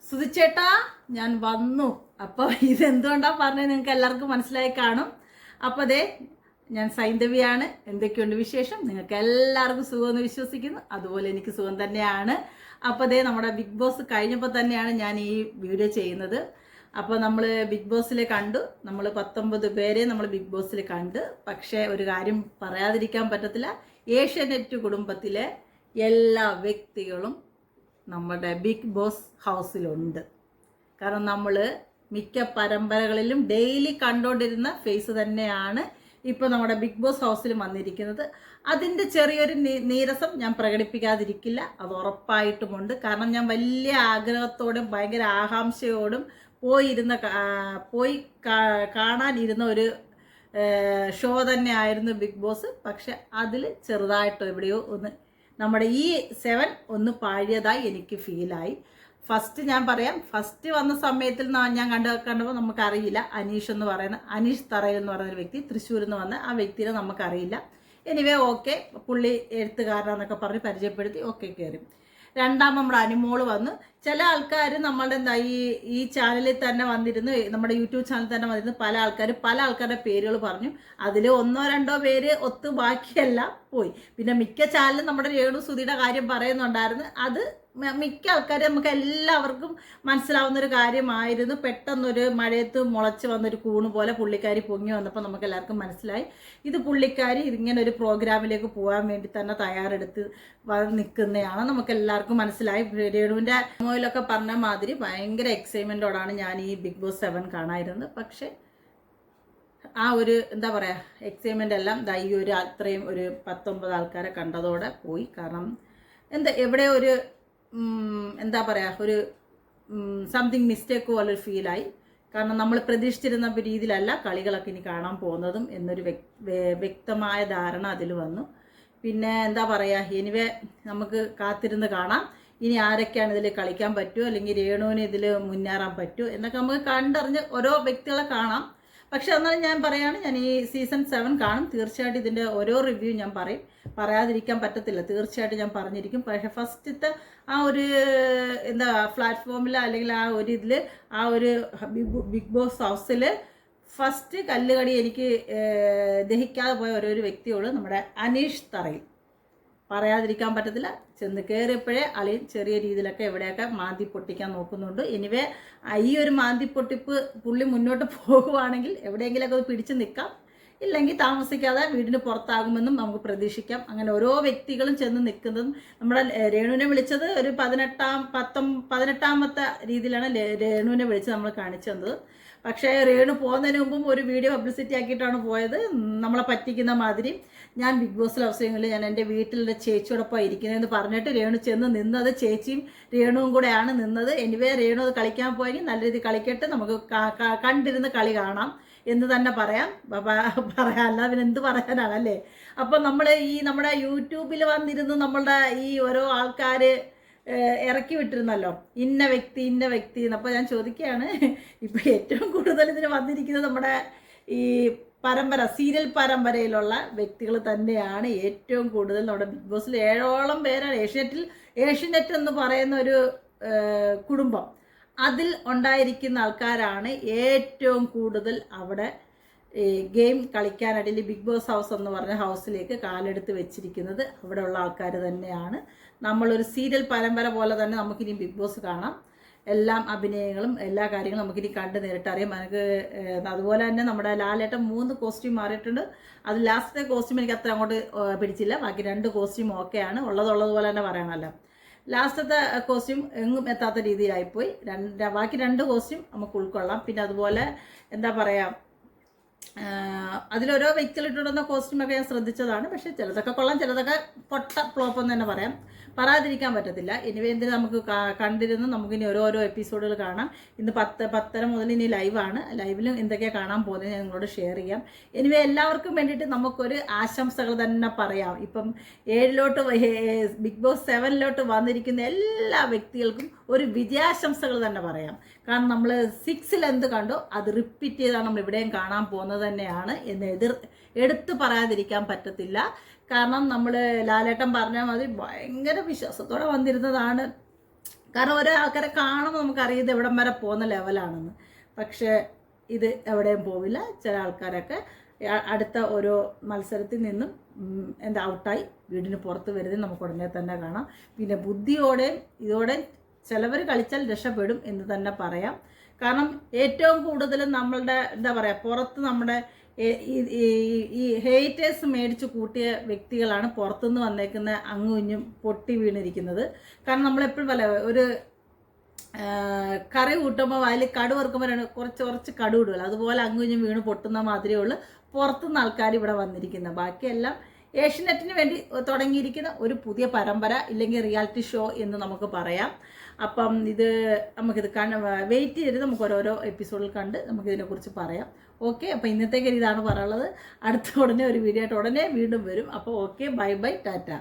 സുധിച്ചേട്ടാ ഞാൻ വന്നു. അപ്പോൾ ഇതെന്തുകൊണ്ടാ പറഞ്ഞത് നിങ്ങൾക്ക് എല്ലാവർക്കും മനസ്സിലായി കാണും. അപ്പോൾ അതെ, ഞാൻ സൈന്ധവിയാണ്. എന്തൊക്കെയുണ്ട് വിശേഷം? നിങ്ങൾക്ക് എല്ലാവർക്കും സുഖമെന്ന് വിശ്വസിക്കുന്നു. അതുപോലെ എനിക്ക് സുഖം തന്നെയാണ്. അപ്പോൾ അതെ, നമ്മുടെ ബിഗ് ബോസ് കഴിഞ്ഞപ്പോൾ തന്നെയാണ് ഞാൻ ഈ വീഡിയോ ചെയ്യുന്നത്. അപ്പോൾ നമ്മൾ ബിഗ് ബോസിൽ കണ്ടു. നമ്മൾ 19 പേരെ നമ്മൾ ബിഗ് ബോസിൽ കണ്ട്. പക്ഷേ ഒരു കാര്യം പറയാതിരിക്കാൻ പറ്റത്തില്ല, ഏഷ്യാനെറ്റ് കുടുംബത്തിലെ എല്ലാ വ്യക്തികളും നമ്മുടെ ബിഗ് ബോസ് ഹൗസിലുണ്ട്. കാരണം നമ്മൾ മിക്ക പരമ്പരകളിലും ഡെയിലി കണ്ടുകൊണ്ടിരുന്ന ഫേസ് തന്നെയാണ് ഇപ്പോൾ നമ്മുടെ ബിഗ് ബോസ് ഹൗസിൽ വന്നിരിക്കുന്നത്. അതിൻ്റെ ചെറിയൊരു നീരസം ഞാൻ പ്രകടിപ്പിക്കാതിരിക്കില്ല, അത് ഉറപ്പായിട്ടുമുണ്ട്. കാരണം ഞാൻ വലിയ ആഗ്രഹത്തോടും ഭയങ്കര ആകാംക്ഷയോടും പോയി കാണാനിരുന്ന ഒരു ഷോ തന്നെ ആയിരുന്നു ബിഗ് ബോസ്. പക്ഷെ അതിൽ ചെറുതായിട്ടോ എവിടെയോ ഒന്ന് നമ്മുടെ ഈ 7 ഒന്ന് പാഴിയതായി എനിക്ക് ഫീലായി. ഫസ്റ്റ് ഞാൻ പറയാം, ഫസ്റ്റ് വന്ന സമയത്തിൽ ഞാൻ കണ്ടപ്പോൾ നമുക്കറിയില്ല. അനീഷ് തറയിൽ എന്ന് പറയുന്ന വ്യക്തി, തൃശ്ശൂരിൽ നിന്ന് വന്ന ആ വ്യക്തിയെ നമുക്കറിയില്ല. എനിവേ ഓക്കെ, പുള്ളി എഴുത്തുകാരനെന്നൊക്കെ പറഞ്ഞ് പരിചയപ്പെടുത്തി, ഓക്കെ കയറി. രണ്ടാം നമ്മുടെ അനുമോള് വന്നു. ചില ആൾക്കാർ നമ്മളുടെ ഈ ചാനലിൽ തന്നെ വന്നിരുന്നു, നമ്മുടെ യൂട്യൂബ് ചാനലിൽ തന്നെ വന്നിരുന്നു പല ആൾക്കാരുടെ പേരുകൾ പറഞ്ഞു. അതിൽ 1-2 പേര് ഒത്തു, ബാക്കിയെല്ലാം പോയി. പിന്നെ മിക്ക ചാനലും നമ്മുടെ രേണു സുധിയുടെ കാര്യം പറയുന്നുണ്ടായിരുന്നു. അത് മിക്ക ആൾക്കാരും നമുക്ക് എല്ലാവർക്കും മനസ്സിലാവുന്ന ഒരു കാര്യമായിരുന്നു. പെട്ടെന്നൊരു മഴയത്ത് മുളച്ച് വന്നൊരു കൂണ് പോലെ പുള്ളിക്കാരി പൊങ്ങി വന്നപ്പോൾ നമുക്ക് എല്ലാവർക്കും മനസ്സിലായി ഇത് പുള്ളിക്കാരി ഇങ്ങനെ ഒരു പ്രോഗ്രാമിലേക്ക് പോകാൻ വേണ്ടി തന്നെ തയ്യാറെടുത്ത് നിൽക്കുന്നതാണ്. നമുക്ക് എല്ലാവർക്കും മനസ്സിലായി. രേണുവിൻ്റെ മോയിലൊക്കെ പറഞ്ഞ മാതിരി ഭയങ്കര എക്സൈറ്റ്മെൻറ്റോടാണ് ഞാൻ ഈ ബിഗ് ബോസ് 7 കാണാതിരുന്നത്. പക്ഷേ ആ ഒരു എന്താ പറയുക, എക്സൈറ്റ്മെൻ്റ് എല്ലാം ഈ ഒരു അത്രയും ഒരു 19 ആൾക്കാരെ കണ്ടതോടെ പോയി. കാരണം എവിടെ ഒരു എന്താ പറയുക, ഒരു സംതിങ് മിസ്റ്റേക്ക് പോലൊരു ഫീലായി. കാരണം നമ്മൾ പ്രതീക്ഷിച്ചിരുന്ന രീതിയിലല്ല കളികളൊക്കെ ഇനി കാണാൻ പോകുന്നതും എന്നൊരു വ്യക്തമായ ധാരണ അതിൽ വന്നു. പിന്നെ എന്താ പറയുക, എനിവേ നമുക്ക് കാത്തിരുന്ന് കാണാം ഇനി ആരൊക്കെയാണ് ഇതിൽ കളിക്കാൻ പറ്റുമോ, അല്ലെങ്കിൽ രേണുവിന് ഇതിൽ മുന്നേറാൻ പറ്റുമോ എന്നൊക്കെ നമുക്ക് കണ്ടറിഞ്ഞ് ഓരോ വ്യക്തികളെ കാണാം. പക്ഷെ എന്നാലും ഞാൻ പറയുകയാണ്, ഞാൻ ഈ സീസൺ 7 കാണും. തീർച്ചയായിട്ടും ഇതിൻ്റെ ഓരോ റിവ്യൂ ഞാൻ പറയാതിരിക്കാൻ പറ്റത്തില്ല. തീർച്ചയായിട്ടും ഞാൻ പറഞ്ഞിരിക്കും. പക്ഷേ ഫസ്റ്റത്തെ ആ ഒരു എന്താ പ്ലാറ്റ്ഫോമിൽ അല്ലെങ്കിൽ ആ ഒരു ഇതിൽ ആ ഒരു ബിഗ് ബോസ് ഹൗസിൽ ഫസ്റ്റ് കല്ലുകടി എനിക്ക് ദഹിക്കാതെ പോയ ഓരോരു വ്യക്തിയോട് നമ്മുടെ അനീഷ് തറയിൽ പറയാതിരിക്കാൻ പറ്റത്തില്ല. ചെന്ന് കയറിയപ്പോഴേ അളിയൻ ചെറിയ രീതിയിലൊക്കെ എവിടെയൊക്കെ മാന്തി പൊട്ടിക്കാൻ നോക്കുന്നുണ്ട്. എനിവേ ഈ ഒരു മാന്തി പൊട്ടിപ്പ് പുള്ളി മുന്നോട്ട് പോകുവാണെങ്കിൽ എവിടെയെങ്കിലുമൊക്കെ അത് പിടിച്ച് നിൽക്കാം, ഇല്ലെങ്കിൽ താമസിക്കാതെ വീടിന് പുറത്താകുമെന്നും നമുക്ക് പ്രതീക്ഷിക്കാം. അങ്ങനെ ഓരോ വ്യക്തികളും ചെന്ന് നിൽക്കുന്നതും നമ്മുടെ രേണുവിനെ വിളിച്ചത് ഒരു 18ാമത്തെ രീതിയിലാണ് രേണുവിനെ വിളിച്ച് നമ്മൾ കാണിച്ചു തന്നത്. പക്ഷേ രേണു പോകുന്നതിന് മുമ്പും ഒരു വീഡിയോ പബ്ലിസിറ്റി ആക്കിയിട്ടാണ് പോയത്, നമ്മളെ പറ്റിക്കുന്ന മാതിരി. ഞാൻ ബിഗ് ബോസിൽ അവസരങ്ങളിൽ ഞാൻ എൻ്റെ വീട്ടിലെ ചേച്ചിയോടൊപ്പം ഇരിക്കുന്നതെന്ന് പറഞ്ഞിട്ട് രേണു ചെന്ന് നിന്നത് ചേച്ചിയും രേണുവും കൂടെയാണ് നിന്നത്. എനിവേ രേണു അത് കളിക്കാൻ പോയെങ്കിൽ നല്ല രീതിയിൽ കളിക്കട്ടെ, നമുക്ക് കണ്ടിരുന്ന് കളി കാണാം എന്ന് തന്നെ പറയാം. അല്ല പിന്നെ എന്ത് പറയാനാണല്ലേ. അപ്പോൾ നമ്മൾ നമ്മുടെ യൂട്യൂബിൽ വന്നിരുന്ന് നമ്മളുടെ ഈ ഓരോ ആൾക്കാർ ഇറക്കി വിട്ടിരുന്നല്ലോ, ഇന്ന വ്യക്തി. അപ്പോൾ ഞാൻ ചോദിക്കുകയാണ്, ഇപ്പോൾ ഏറ്റവും കൂടുതൽ ഇതിന് വന്നിരിക്കുന്നത് നമ്മുടെ ഈ സീരിയൽ പരമ്പരയിലുള്ള വ്യക്തികൾ തന്നെയാണ് ഏറ്റവും കൂടുതൽ. നമ്മുടെ ബിഗ് ബോസിൽ 7ഓളം പേരാണ്. ഏഷ്യനെറ്റ് എന്ന് പറയുന്ന ഒരു കുടുംബം, അതിൽ ഉണ്ടായിരിക്കുന്ന ആൾക്കാരാണ് ഏറ്റവും കൂടുതൽ അവിടെ ഗെയിം കളിക്കാനായിട്ട് ബിഗ് ബോസ് ഹൗസ് എന്ന് പറഞ്ഞ ഹൗസിലേക്ക് കാലെടുത്ത് വെച്ചിരിക്കുന്നത്. അവിടെയുള്ള ആൾക്കാർ തന്നെയാണ്. നമ്മളൊരു സീരിയൽ പരമ്പര പോലെ തന്നെ നമുക്കിനി ബിഗ് ബോസ് കാണാം. എല്ലാം അഭിനയങ്ങളും എല്ലാ കാര്യങ്ങളും നമുക്കിനി കണ്ട് നേരിട്ടറിയാം. നമുക്ക് അതുപോലെ തന്നെ നമ്മുടെ ലാലേട്ടൻ 3 കോസ്റ്റ്യൂം മാറിയിട്ടുണ്ട്. അത് ലാസ്റ്റത്തെ കോസ്റ്റ്യൂം എനിക്ക് അത്ര അങ്ങോട്ട് പിടിച്ചില്ല. ബാക്കി 2 കോസ്റ്റ്യൂം ഓക്കെയാണ്. ഉള്ളതുപോലെ തന്നെ പറയണമല്ലോ. ലാസ്റ്റത്തെ കോസ്റ്റ്യൂം എങ്ങും എത്താത്ത രീതിയിലായിപ്പോയി. ബാക്കി 2 കോസ്റ്റ്യൂം നമുക്ക് ഉൾക്കൊള്ളാം. പിന്നെ അതുപോലെ എന്താ പറയുക, അതിലോരോ വ്യക്തികളിട്ടുണ്ടെന്ന കോസ്റ്റ്യൂമൊക്കെ ഞാൻ ശ്രദ്ധിച്ചതാണ്. പക്ഷേ ചിലതൊക്കെ കൊള്ളാം, ചിലതൊക്കെ പൊട്ട ഫ്ലോപ്പ് എന്ന് തന്നെ പറയാതിരിക്കാൻ പറ്റത്തില്ല. ഇനി എന്തിന് നമുക്ക് കണ്ടിരുന്നു നമുക്കിനി ഓരോരോ എപ്പിസോഡുകൾ കാണാം. ഇന്ന് 10:30 മുതൽ ഇനി ലൈവാണ്. ലൈവിലും എന്തൊക്കെയാണ് കാണാൻ പോകുന്നത് ഞാൻ നിങ്ങളോട് ഷെയർ ചെയ്യാം. എനിവേ എല്ലാവർക്കും വേണ്ടിയിട്ട് നമുക്കൊരു ആശംസകൾ തന്നെ പറയാം. ഇപ്പം ബിഗ് ബോസ് 7 വന്നിരിക്കുന്ന എല്ലാ വ്യക്തികൾക്കും ഒരു വിജയാശംസകൾ തന്നെ പറയാം. കാരണം നമ്മൾ 6 എന്ത് കണ്ടോ അത് റിപ്പീറ്റ് ചെയ്താണ് നമ്മൾ ഇവിടെയും കാണാൻ പോകുന്നത് തന്നെയാണ് എന്ന് എടുത്തു പറയാതിരിക്കാൻ പറ്റത്തില്ല. കാരണം നമ്മൾ ലാലേട്ടൻ പറഞ്ഞ മാതിരി ഭയങ്കര വിശ്വാസത്തോടെ വന്നിരുന്നതാണ്. കാരണം ഓരോ ആൾക്കാരെ കാണുമ്പോൾ നമുക്കറിയാം ഇത് എവിടം വരെ പോകുന്ന ലെവലാണെന്ന്. പക്ഷേ ഇത് എവിടെയും പോവില്ല. ചില ആൾക്കാരൊക്കെ അടുത്ത ഓരോ മത്സരത്തിൽ നിന്നും ഔട്ടായി വീടിന് പുറത്ത് വരുന്നത് നമുക്ക് ഉടനെ തന്നെ കാണാം. പിന്നെ ബുദ്ധിയോടെയും ഇതോടെ ചിലവർ കളിച്ചാൽ രക്ഷപ്പെടും എന്ന് തന്നെ പറയാം. കാരണം ഏറ്റവും കൂടുതൽ നമ്മളുടെ പുറത്ത് നമ്മുടെ ഈ ഹേറ്റേഴ്സ് മേടിച്ച് കൂട്ടിയ വ്യക്തികളാണ് പുറത്തുനിന്ന് വന്നേക്കുന്ന അങ്ങും ഇഞ്ഞും പൊട്ടി വീണിരിക്കുന്നത്. കാരണം നമ്മളെപ്പോഴും ഒരു കറി കൂട്ടുമ്പോൾ അതിൽ കടു വറുക്കുമ്പോൾ കുറച്ച് കടു ഇടുമല്ലോ, അതുപോലെ അങ്ങും വീണ് പൊട്ടുന്ന മാതിരിയേ ഉള്ളൂ പുറത്തുനിന്ന് ആൾക്കാർ ഇവിടെ വന്നിരിക്കുന്നത്. ബാക്കിയെല്ലാം ഏഷ്യനെറ്റിന് വേണ്ടി തുടങ്ങിയിരിക്കുന്ന ഒരു പുതിയ പരമ്പര ഇല്ലെങ്കിൽ റിയാലിറ്റി ഷോ എന്ന് നമുക്ക് പറയാം. അപ്പം നമുക്കിത് വെയിറ്റ് ചെയ്ത് നമുക്ക് ഓരോരോ എപ്പിസോഡിൽ കണ്ട് നമുക്കിതിനെക്കുറിച്ച് പറയാം. ഓക്കെ, അപ്പോൾ ഇന്നത്തേക്ക് ഇതാണ് പറയാനുള്ളത്. അടുത്ത ഉടനെ ഒരു വീഡിയോ ആയിട്ട് ഉടനെ വീണ്ടും വരും. അപ്പോൾ ഓക്കെ, ബൈ ബൈ, ടാറ്റ.